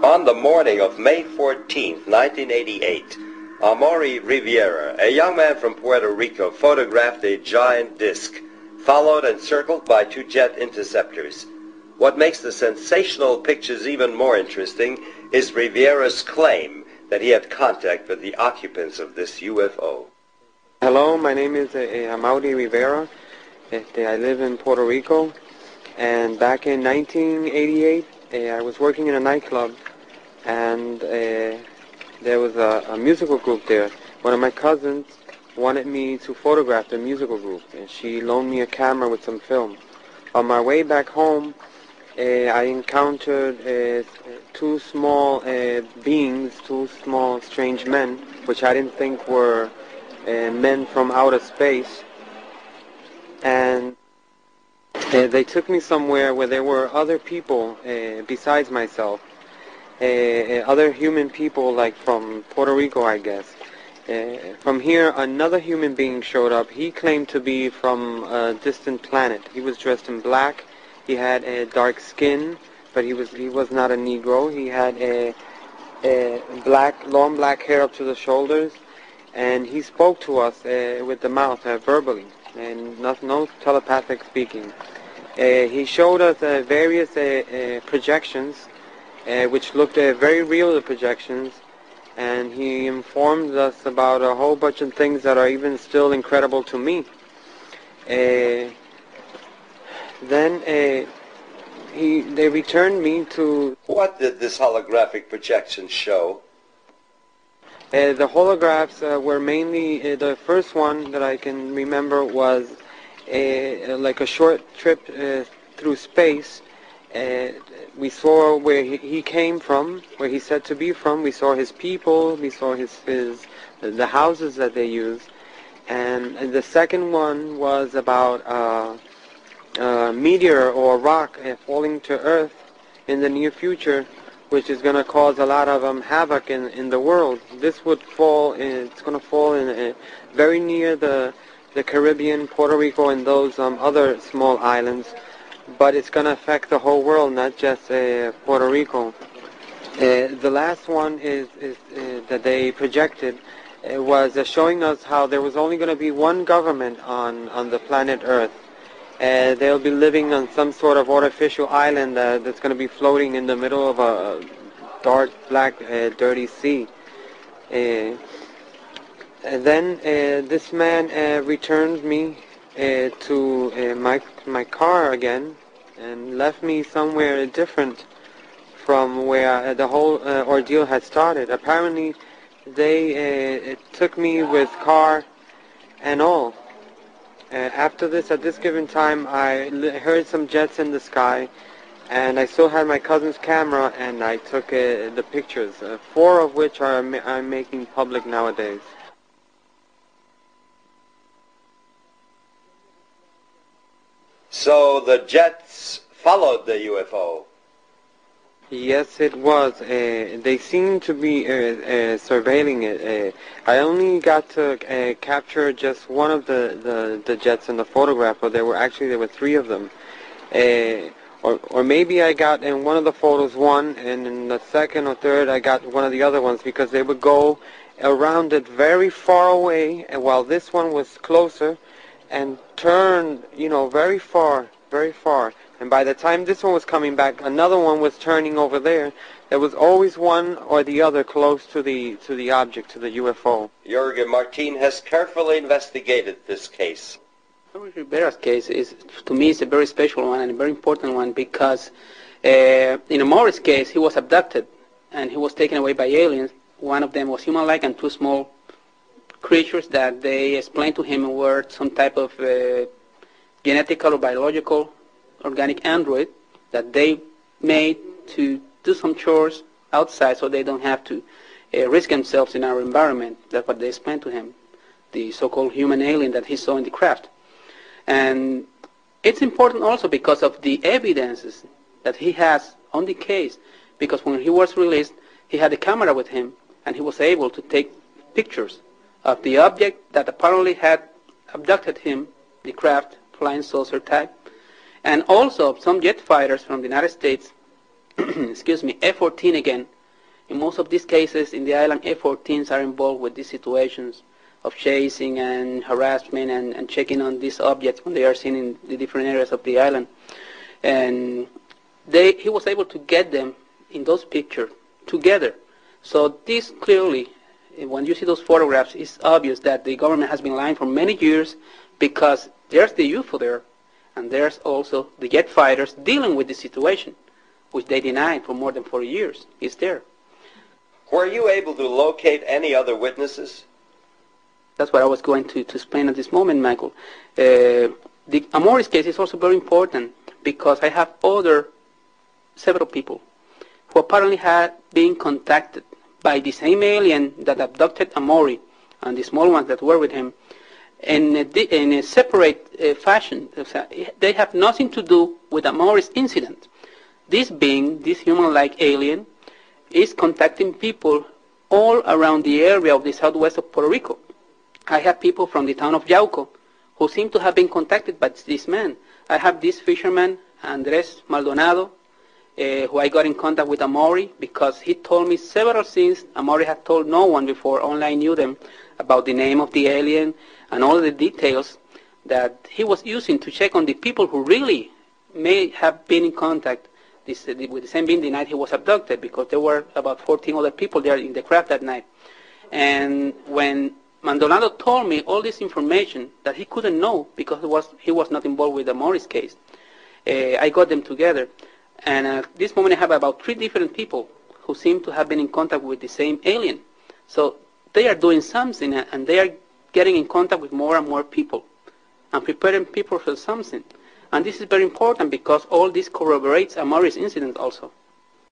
On the morning of May 14th, 1988, Amaury Riviera, a young man from Puerto Rico, photographed a giant disc, followed and circled by two jet interceptors. What makes the sensational pictures even more interesting is Riviera's claim that he had contact with the occupants of this UFO. Hello, my name is Amaury Rivera. I live in Puerto Rico, and back in 1988, I was working in a nightclub, and there was a musical group there. One of my cousins wanted me to photograph the musical group, and she loaned me a camera with some film. On my way back home, I encountered two small beings, two small strange men, which I didn't think were men from outer space. And they took me somewhere where there were other people besides myself, other human people, like from Puerto Rico, I guess. From here, another human being showed up. He claimed to be from a distant planet. He was dressed in black. He had a dark skin, but he was not a Negro. He had a long black hair up to the shoulders, and he spoke to us with the mouth, verbally, and no telepathic speaking. He showed us various projections, which looked very real, the projections, and he informed us about a whole bunch of things that are even still incredible to me. Then they returned me to... What did this holographic projection show? The holographs were mainly, the first one that I can remember was like a short trip through space. We saw where he came from, where he's said to be from. We saw his people, we saw the houses that they use. And the second one was about a meteor or a rock falling to Earth in the near future, which is going to cause a lot of havoc in the world. This would fall, it's going to fall in very near the Caribbean, Puerto Rico, and those other small islands, but it's going to affect the whole world, not just Puerto Rico. The last one is that they projected was showing us how there was only going to be one government on the planet Earth. They'll be living on some sort of artificial island that's going to be floating in the middle of a dark, black, dirty sea. And then this man returned me to my car again and left me somewhere different from where the whole ordeal had started. Apparently, they took me with car and all. After this, at this given time, I heard some jets in the sky, and I still had my cousin's camera, and I took the pictures, 4 of which I'm making public nowadays. So the jets followed the UFO? Yes, it was. They seemed to be surveilling it. I only got to capture just one of the jets in the photograph, but there were 3 of them. Or maybe I got in one of the photos one, and in the second or third I got one of the other ones, because they would go around it very far away, and while this one was closer, and turn, very far, very far. And by the time this one was coming back, another one was turning over there. There was always one or the other close to the object, to the UFO. Jorge Martin has carefully investigated this case. Rivera's case to me, is a very special one and a very important one, because in Amaury's case, he was abducted and he was taken away by aliens. One of them was human-like, and 2 small creatures that they explained to him were some type of genetical or biological organic android that they made to do some chores outside so they don't have to risk themselves in our environment. That's what they explained to him, the so-called human alien that he saw in the craft. And it's important also because of the evidences that he has on the case, because when he was released, he had a camera with him, and he was able to take pictures of the object that apparently had abducted him, the craft, flying saucer type, and also some jet fighters from the United States, excuse me, F-14 again, In most of these cases in the island, F-14s are involved with these situations of chasing and harassment and checking on these objects when they are seen in the different areas of the island. And he was able to get them in those pictures together. So this clearly, when you see those photographs, it's obvious that the government has been lying for many years, because there's the UFO there, and there's also the jet fighters dealing with the situation, which they denied for more than 40 years. It's there. Were you able to locate any other witnesses? That's what I was going to explain at this moment, Michael. The Amoris case is also very important because I have several people who apparently had been contacted by the same alien that abducted Amori and the small ones that were with him in a separate fashion. They have nothing to do with Amori's incident. This being, this human-like alien, is contacting people all around the area of the southwest of Puerto Rico. I have people from the town of Yauco who seem to have been contacted by this man. I have this fisherman, Andres Maldonado, who I got in contact with Amori because he told me several things Amori had told no one before, only I knew them, about the name of the alien and all the details that he was using to check on the people who really may have been in contact with the same being the night he was abducted, because there were about 14 other people there in the craft that night. And when Maldonado told me all this information that he couldn't know because he was not involved with the Morris case, I got them together. And at this moment I have about 3 different people who seem to have been in contact with the same alien. So they are doing something, and they are getting in contact with more and more people and preparing people for something. And this is very important because all this corroborates Amori's incident also.